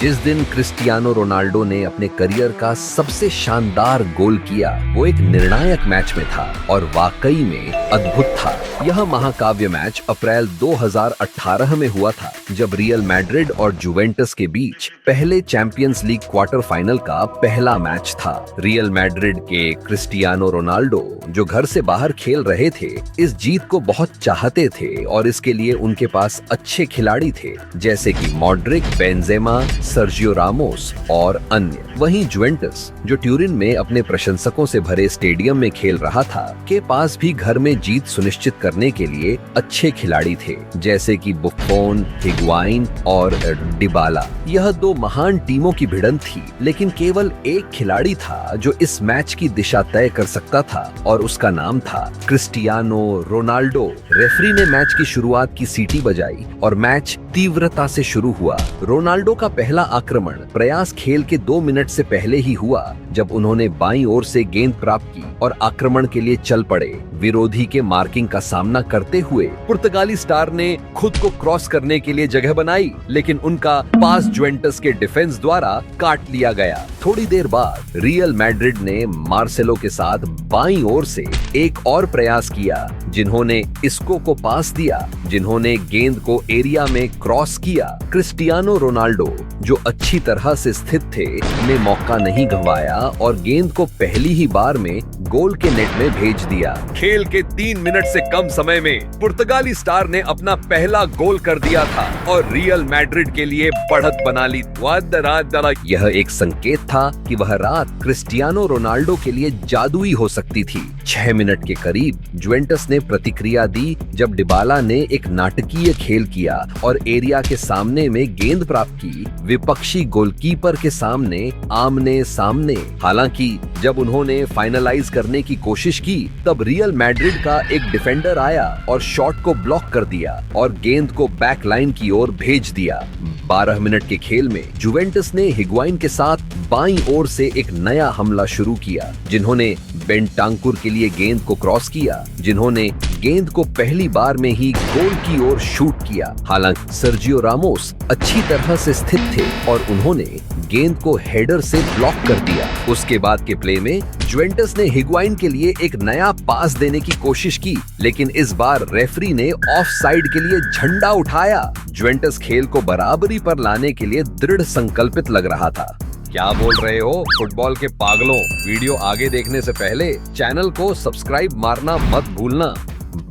जिस दिन Cristiano Ronaldo ने अपने करियर का सबसे शानदार गोल किया वो एक निर्णायक मैच में था और वाकई में अद्भुत था। यह महाकाव्य मैच अप्रैल 2018 में हुआ था जब रियल मैड्रिड और जुवेंटस के बीच पहले चैंपियंस लीग क्वार्टर फाइनल का पहला मैच था। रियल मैड्रिड के क्रिस्टियानो रोनाल्डो जो घर से बाहर खेल रहे थे इस जीत को बहुत चाहते थे और इसके लिए उनके पास अच्छे खिलाड़ी थे जैसे कि मॉड्रिक, बेंजेमा, सर्जियो रामोस और अन्य। वहीं जुवेंटस जो ट्यूरिन में अपने प्रशंसकों से भरे स्टेडियम में खेल रहा था के पास भी घर में जीत सुनिश्चित करने के लिए अच्छे खिलाड़ी थे जैसे कि बुफोन, हिगुआइन और डिबाला। यह दो महान टीमों की भिड़ंत थी लेकिन केवल एक खिलाड़ी था जो इस मैच की दिशा तय कर सकता था और उसका नाम था क्रिस्टियानो रोनाल्डो। रेफरी ने मैच की शुरुआत की सीटी बजाई और मैच तीव्रता से शुरू हुआ। रोनाल्डो का पहला आक्रमण प्रयास खेल के 2 मिनट से पहले ही हुआ जब उन्होंने बाईं ओर से गेंद प्राप्त की और आक्रमण के लिए चल पड़े। विरोधी के मार्किंग का सामना करते हुए पुर्तगाली स्टार ने खुद को क्रॉस करने के लिए जगह बनाई लेकिन उनका पास जुवेंटस के डिफेंस द्वारा काट लिया गया। थोड़ी देर बाद रियल मैड्रिड ने मार्सेलो के साथ बाईं ओर से एक और प्रयास किया जिन्होंने इसको को पास दिया, जिन्होंने गेंद को एरिया में क्रॉस किया। क्रिस्टियानो रोनाल्डो जो अच्छी तरह से स्थित थे ने मौका नहीं गंवाया और गेंद को पहली ही बार में गोल के नेट में भेज दिया। खेल के 3 मिनट से कम समय में पुर्तगाली स्टार ने अपना पहला गोल कर दिया था और रियल मैड्रिड के लिए बढ़त बना ली। यह एक संकेत था कि वह रात क्रिस्टियानो रोनाल्डो के लिए जादुई हो सकती थी। 6 मिनट के करीब जुवेंटस ने प्रतिक्रिया दी जब डिबाला ने एक नाटकीय खेल किया और एरिया के सामने में गेंद प्राप्त की विपक्षी गोलकीपर के सामने आमने सामने। हालांकि जब उन्होंने फाइनलाइज करने की कोशिश की तब रियल मैड्रिड का एक डिफेंडर आया और शॉट को ब्लॉक कर दिया और गेंद को बैक लाइन की ओर भेज दिया। 12 मिनट के खेल में जुवेंटस ने हिगुआइन के साथ बाईं ओर से एक नया हमला शुरू किया जिन्होंने बेंटांकुर के लिए गेंद को क्रॉस किया, जिन्होंने गेंद को पहली बार में ही गोल की ओर शूट किया। हालांकि सर्जियो रामोस अच्छी तरह से स्थित थे और उन्होंने गेंद को हेडर से ब्लॉक कर दिया। उसके बाद के प्ले में जुवेंटस ने हिगुआइन के लिए एक नया पास देने की कोशिश की लेकिन इस बार रेफरी ने ऑफ साइड के लिए झंडा उठाया। जुवेंटस खेल को बराबरी पर लाने के लिए दृढ़ संकल्पित लग रहा था। क्या बोल रहे हो फुटबॉल के पागलों? वीडियो आगे देखने से पहले चैनल को सब्सक्राइब मारना मत भूलना।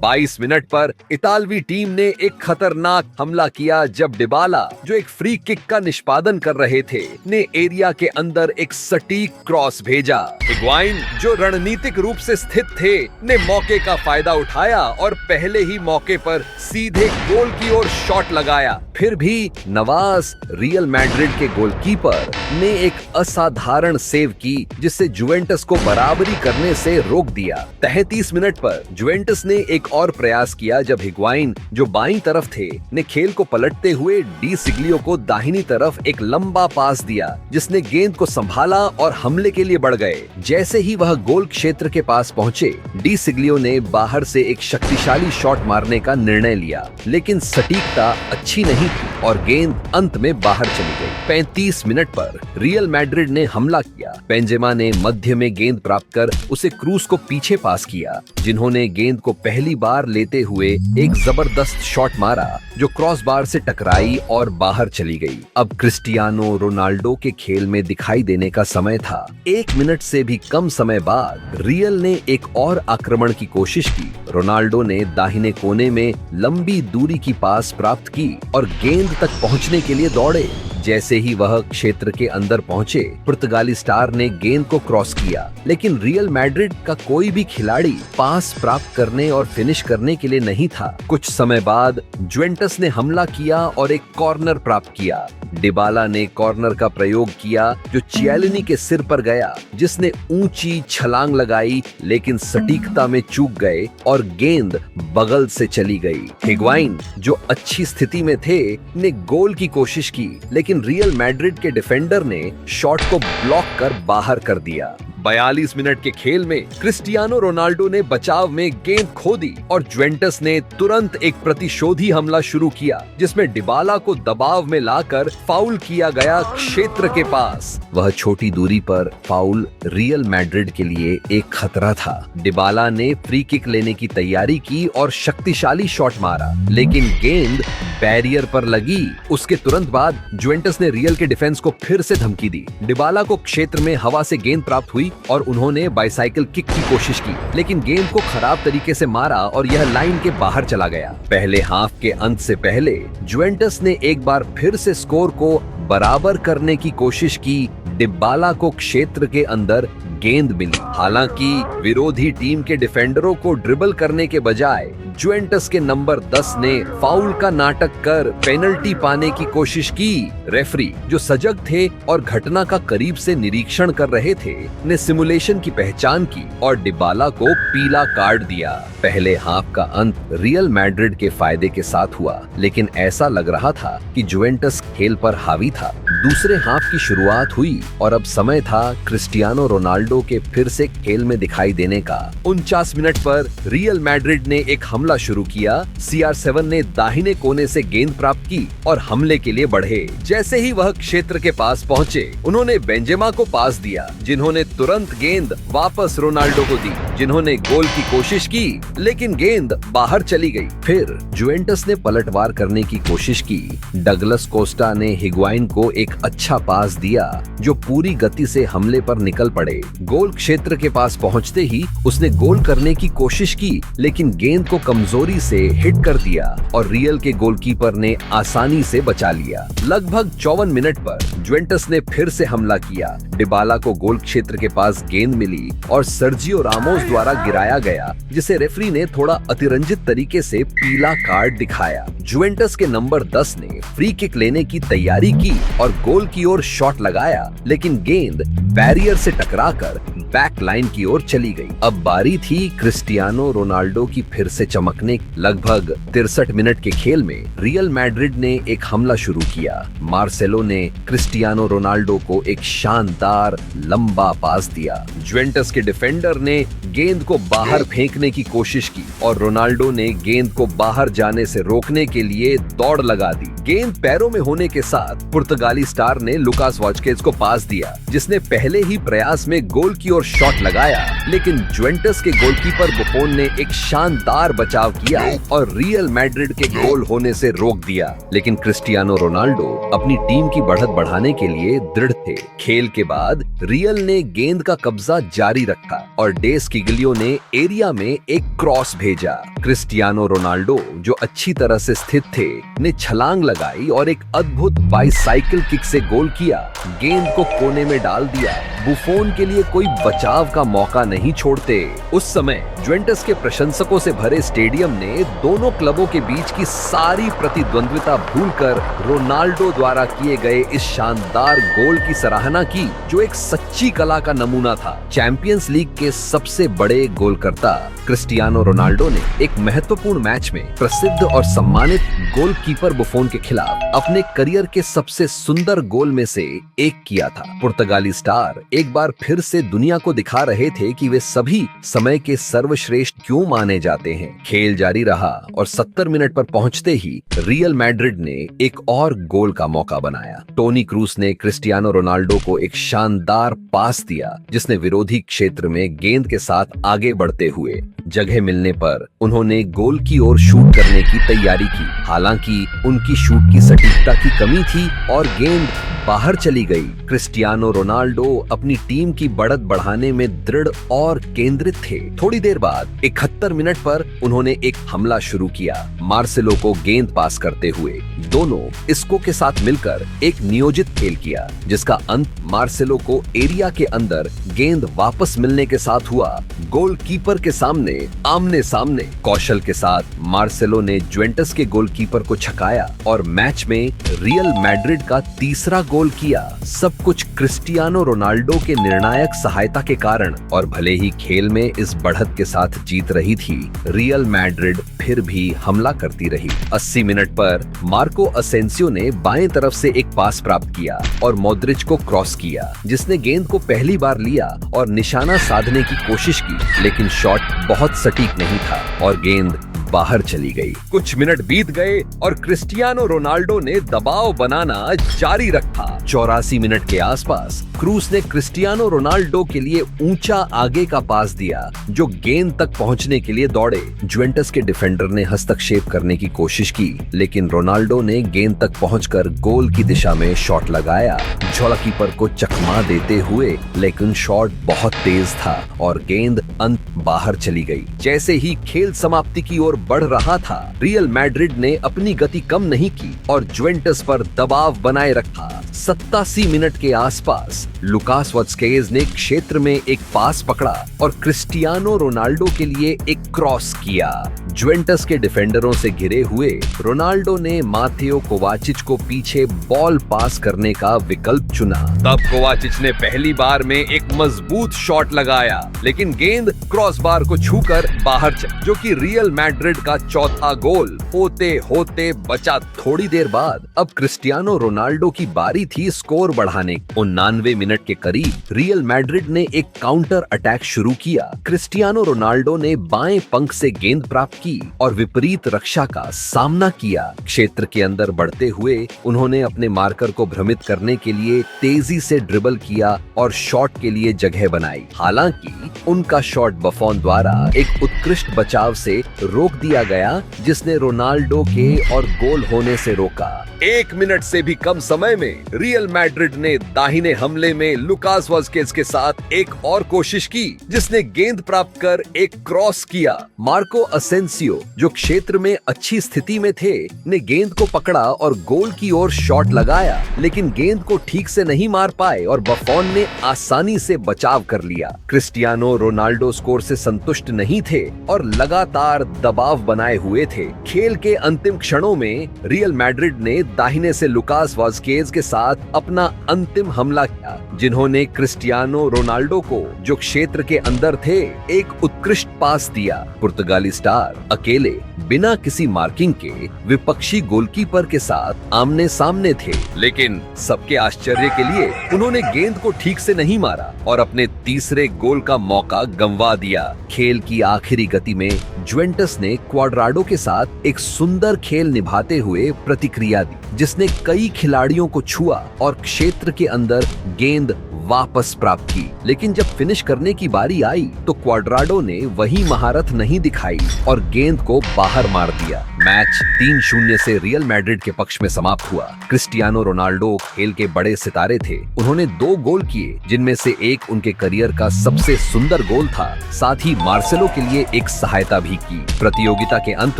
22 मिनट पर इतालवी टीम ने एक खतरनाक हमला किया जब डिबाला जो एक फ्री किक का निष्पादन कर रहे थे ने एरिया के अंदर एक सटीक क्रॉस भेजा। हिगुआइन जो रणनीतिक रूप से स्थित थे ने मौके का फायदा उठाया और पहले ही मौके पर सीधे गोल की ओर शॉट लगाया। फिर भी नवाज रियल मैड्रिड के गोलकीपर ने एक असाधारण सेव की जिससे जुवेंटस को बराबरी करने से रोक दिया। 33 मिनट पर जुवेंटस ने एक और प्रयास किया जब हिगुआइन जो बाईं तरफ थे ने खेल को पलटते हुए डी सिग्लियो को दाहिनी तरफ एक लंबा पास दिया जिसने गेंद को संभाला और हमले के लिए बढ़ गए। जैसे ही वह गोल क्षेत्र के पास पहुंचे डी सिग्लियो ने बाहर से एक शक्तिशाली शॉट मारने का निर्णय लिया लेकिन सटीकता अच्छी नहीं थी और गेंद अंत में बाहर चली गई। 35 मिनट पर रियल मैड्रिड ने हमला किया। बेंजेमा ने मध्य में गेंद प्राप्त कर उसे क्रूस को पीछे पास किया जिन्होंने गेंद को पहली बार लेते हुए एक जबरदस्त शॉट मारा जो क्रॉस बार से टकराई और बाहर चली गई। अब क्रिस्टियानो रोनाल्डो के खेल में दिखाई देने का समय था। 1 मिनट से भी कम समय बाद रियल ने एक और आक्रमण की कोशिश की। रोनाल्डो ने दाहिने कोने में लंबी दूरी की पास प्राप्त की और गेंद तक पहुंचने के लिए दौड़े। जैसे ही वह क्षेत्र के अंदर पहुंचे पुर्तगाली स्टार ने गेंद को क्रॉस किया लेकिन रियल मैड्रिड का कोई भी खिलाड़ी पास प्राप्त करने और फिनिश करने के लिए नहीं था। कुछ समय बाद जुवेंटस ने हमला किया और एक कॉर्नर प्राप्त किया। डिबाला ने कॉर्नर का प्रयोग किया जो चियालिनी के सिर पर गया जिसने ऊंची छलांग लगाई लेकिन सटीकता में चूक गए और गेंद बगल से चली गई। हिगुआइन जो अच्छी स्थिति में थे ने गोल की कोशिश की लेकिन रियल मैड्रिड के डिफेंडर ने शॉट को ब्लॉक कर बाहर कर दिया। 42 मिनट के खेल में क्रिस्टियानो रोनाल्डो ने बचाव में गेंद खो दी और जुवेंटस ने तुरंत एक प्रतिशोधी हमला शुरू किया, जिसमें डिबाला को दबाव में लाकर फाउल किया गया क्षेत्र के पास। वह छोटी दूरी पर फाउल रियल मैड्रिड के लिए एक खतरा था। डिबाला ने फ्री किक लेने की तैयारी की और शक्तिशाली शॉट मारा, लेकिन गेंद बैरियर पर लगी। उसके तुरंत बाद जुवेंटस ने रियल के डिफेंस को फिर से धमकी दी। डिबाला को क्षेत्र में हवा से गेंद प्राप्त हुई और उन्होंने बाइसाइकिल किक की कोशिश की, लेकिन गेंद को खराब तरीके से मारा और यह लाइन के बाहर चला गया। पहले हाफ के अंत से पहले जुवेंटस ने एक बार फिर से स्कोर को बराबर करने की कोशिश की। डिबाला को क्षेत्र के अंदर गेंद मिली, हालांकि विरोधी टीम के डिफेंडरों को ड्रिबल करने के बजाय जुवेंटस के नंबर 10 ने फाउल का नाटक कर पेनल्टी पाने की कोशिश की। रेफरी, जो सजग थे और घटना का करीब से निरीक्षण कर रहे थे, ने सिमुलेशन की पहचान की और डिबाला को पीला कार्ड दिया। पहले हाफ का अंत रियल मैड्रिड के फायदे के साथ हुआ, लेकिन ऐसा लग रहा था कि जुवेंटस खेल पर हावी था। दूसरे हाफ की शुरुआत हुई और अब समय था क्रिस्टियानो रोनाल्डो के फिर से खेल में दिखाई देने का। 49 मिनट पर रियल मैड्रिड ने एक हमला शुरू किया। CR7 ने दाहिने कोने से गेंद प्राप्त की और हमले के लिए बढ़े। जैसे ही वह क्षेत्र के पास पहुंचे, उन्होंने बेंजेमा को पास दिया, जिन्होंने तुरंत गेंद वापस रोनाल्डो को दी, जिन्होंने गोल की कोशिश की, लेकिन गेंद बाहर चली गई। फिर जुवेंटस ने पलटवार करने की कोशिश की। डगलस कोस्टा ने हिग्वाइन को एक अच्छा पास दिया, जो पूरी गति से हमले पर निकल पड़े। गोल क्षेत्र के पास पहुंचते ही उसने गोल करने की कोशिश की, लेकिन गेंद को कमजोरी से हिट कर दिया और रियल के गोलकीपर ने आसानी से बचा लिया। लगभग 54 मिनट पर जुवेंटस ने फिर से हमला किया। डिबाला को गोल क्षेत्र के पास गेंद मिली और सर्जियो रामोस द्वारा गिराया गया, जिसे रेफरी ने थोड़ा अतिरंजित तरीके से पीला कार्ड दिखाया। जुवेंटस के नंबर 10 ने फ्री किक लेने की तैयारी की और गोल की ओर शॉट लगाया, लेकिन गेंद बैरियर से टकराकर बैक लाइन की ओर चली गई। अब बारी थी क्रिस्टियानो रोनाल्डो की फिर से चमकने। लगभग 63 मिनट के खेल में रियल मैड्रिड ने एक हमला शुरू किया। मार्सेलो ने क्रिस्टियानो रोनाल्डो को एक शानदार लंबा पास दिया। जुवेंटस के डिफेंडर ने गेंद को बाहर फेंकने की कोशिश की और रोनाल्डो ने गेंद को बाहर जाने से रोकने के लिए दौड़ लगा दी। गेंद पैरों में होने के साथ पुर्तगाली स्टार ने लुकास वास्केज को पास दिया, जिसने पहले ही प्रयास में गोल की ओर शॉट लगाया, लेकिन जुवेंटस के गोलकीपर बुफोन ने एक शानदार बचाव किया और रियल मैड्रिड के गोल होने से रोक दिया। लेकिन क्रिस्टियानो रोनाल्डो अपनी टीम की बढ़त बढ़ाने के लिए दृढ़ थे। खेल के बाद रियल ने गेंद का कब्जा जारी रखा और डेस किगलियो ने एरिया में एक क्रॉस भेजा। क्रिस्टियानो रोनाल्डो, जो अच्छी तरह से स्थित थे, ने छलांग लगाई और एक अद्भुत बाइसाइकिल किक से गोल किया। गेंद को कोने में डाल दिया। बुफोन के लिए कोई बचाव का मौका नहीं छोड़ते। उस समय जुवेंटस के प्रशंसकों से भरे स्टेडियम ने दोनों क्लबों के बीच की सारी प्रतिद्वंद्विता भूलकर रोनाल्डो द्वारा किए गए इस शानदार गोल की सराहना की, जो एक सच्ची कला का नमूना था। चैंपियंस लीग के सबसे बड़े गोलकर्ता क्रिस्टियानो रोनाल्डो ने एक महत्वपूर्ण मैच में प्रसिद्ध और सम्मानित गोलकीपर बुफोन के खिलाफ अपने करियर के सबसे सुंदर गोल में से एक किया था। पुर्तगाली स्टार एक बार फिर से दुनिया को दिखा रहे थे कि वे सभी समय के सर्वश्रेष्ठ क्यों माने जाते हैं। खेल जारी रहा और 70 मिनट पर पहुंचते ही रियल मैड्रिड ने एक और गोल का मौका बनाया। टोनी क्रूस ने क्रिस्टियानो रोनाल्डो को एक शानदार पास दिया, जिसने विरोधी क्षेत्र में गेंद के साथ आगे बढ़ते हुए जगह मिलने पर उन्होंने गोल की ओर शूट करने की तैयारी की। हालांकि उनकी शूट की सटीकता की कमी थी और गेंद बाहर चली गई। क्रिस्टियानो रोनाल्डो अपनी टीम की बढ़त बढ़ाने में दृढ़ और केंद्रित थे। थोड़ी देर बाद 71 मिनट पर उन्होंने एक हमला शुरू किया। मार्सेलो को गेंद पास करते हुए दोनों इसको के साथ मिलकर एक नियोजित खेल किया, जिसका अंत मार्सेलो को एरिया के अंदर गेंद वापस मिलने के साथ हुआ। गोलकीपर के सामने आमने सामने। कौशल के साथ मार्सेलो ने जुवेंटस के गोलकीपर को छकाया और मैच में रियल मैड्रिड का तीसरा गोल किया। सब कुछ क्रिस्टियानो रोनाल्डो के निर्णायक सहायता के कारण। और भले ही खेल में इस बढ़त के साथ जीत रही थी, रियल मैड्रिड फिर भी हमला करती रही। 80 मिनट पर मार्को असेंसियो ने बाएं तरफ से एक पास प्राप्त किया और मॉड्रिच को क्रॉस किया, जिसने गेंद को पहली बार लिया और निशाना साधने की कोशिश की, लेकिन शॉट बहुत सटीक नहीं था और गेंद बाहर चली गई। कुछ मिनट बीत गए और क्रिस्टियानो रोनाल्डो ने दबाव बनाना जारी रखा। 84 मिनट के आसपास क्रूस ने क्रिस्टियानो रोनाल्डो के लिए ऊंचा आगे का पास दिया, जो गेंद तक पहुंचने के लिए दौड़े। जुवेंटस के डिफेंडर ने हस्तक्षेप करने की कोशिश की, लेकिन रोनाल्डो ने गेंद तक पहुंचकर गोल की दिशा में शॉट लगाया, गोलकीपर को चकमा देते हुए, लेकिन शॉट बहुत तेज था और गेंद अंत बाहर चली गई। जैसे ही खेल समाप्ति की ओर बढ़ रहा था, रियल मैड्रिड ने अपनी गति कम नहीं की और जुवेंटस पर दबाव बनाए रखा। 87 मिनट के आसपास लुकास वास्केज ने क्षेत्र में एक पास पकड़ा और क्रिस्टियानो रोनाल्डो के लिए एक क्रॉस किया। जुवेंटस के डिफेंडरों से घिरे हुए रोनाल्डो ने माथेओ कोवाचिच को पीछे बॉल पास करने का विकल्प चुना। तब कोवाचिच ने पहली बार में एक मजबूत शॉट लगाया, लेकिन गेंद क्रॉस बार को छूकर बाहर चली, जो कि रियल मैड्रिड का चौथा गोल होते होते बचा। थोड़ी देर बाद अब क्रिस्टियानो रोनाल्डो की बारी थी स्कोर बढ़ाने। 99 मिनट के करीब रियल मैड्रिड ने एक काउंटर अटैक शुरू किया। क्रिस्टियानो रोनाल्डो ने बाएं पंख से गेंद प्राप्त की और विपरीत रक्षा का सामना किया। क्षेत्र के अंदर बढ़ते हुए उन्होंने अपने मार्कर को भ्रमित करने के लिए तेजी से ड्रिबल किया और शॉट के लिए जगह बनाई। हालांकि उनका शॉट बफोन द्वारा एक उत्कृष्ट बचाव से रोक दिया गया, जिसने रोनाल्डो के और गोल होने से रोका। 1 मिनट से भी कम समय में रियल मैड्रिड ने दाहिने हमले में लुकास वास्केज के साथ एक और कोशिश की, जिसने गेंद प्राप्त कर एक क्रॉस किया। मार्को असेंसियो, जो क्षेत्र में अच्छी स्थिति में थे, ने गेंद को पकड़ा और गोल की ओर शॉट लगाया, लेकिन गेंद को ठीक से नहीं मार पाए और बफोन ने आसानी से बचाव कर लिया। क्रिस्टियानो रोनाल्डो स्कोर से संतुष्ट नहीं थे और लगातार दबाव बनाए हुए थे। खेल के अंतिम क्षणों में रियल मैड्रिड ने दाहिने से लुकास वास्केज के साथ अपना अंतिम हमला किया, जिन्होंने क्रिस्टियानो रोनाल्डो को, जो क्षेत्र के अंदर थे, एक उत्कृष्ट पास दिया। पुर्तगाली स्टार अकेले बिना किसी मार्किंग के विपक्षी गोलकीपर के साथ आमने सामने थे, लेकिन सबके आश्चर्य के लिए उन्होंने गेंद को ठीक से नहीं मारा और अपने तीसरे गोल का मौका गंवा दिया। खेल की आखिरी गति में जुवेंटस ने क्वाड्राडो के साथ एक सुंदर खेल निभाते हुए प्रतिक्रिया दी, जिसने कई खिलाड़ियों को छुआ और क्षेत्र के अंदर गेंद वापस प्राप्त की। लेकिन जब फिनिश करने की बारी आई तो क्वाड्राडो ने वही महारत नहीं दिखाई और गेंद को बाहर मार दिया। मैच 3-0 से रियल मैड्रिड के पक्ष में समाप्त हुआ। क्रिस्टियानो रोनाल्डो खेल के बड़े सितारे थे। उन्होंने 2 गोल किए, जिनमें से एक उनके करियर का सबसे सुंदर गोल था। साथ ही मार्सेलो के लिए एक सहायता भी की। प्रतियोगिता के अंत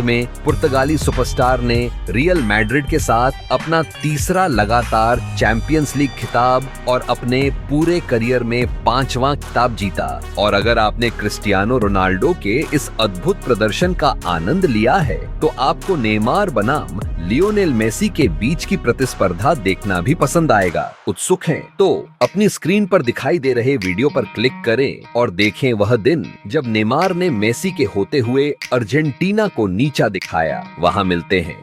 में पुर्तगाली सुपरस्टार ने रियल मैड्रिड के साथ अपना तीसरा लगातार चैंपियंस लीग खिताब और अपने पूरे करियर में 5वां खिताब जीता। और अगर आपने क्रिस्टियानो रोनाल्डो के इस अद्भुत प्रदर्शन का आनंद लिया है, तो आपको नेमार बनाम लियोनेल मेसी के बीच की प्रतिस्पर्धा देखना भी पसंद आएगा। उत्सुक हैं? तो अपनी स्क्रीन पर दिखाई दे रहे वीडियो पर क्लिक करें और देखें वह दिन जब नेमार ने मेसी के होते हुए अर्जेंटीना को नीचा दिखाया। वहां मिलते हैं।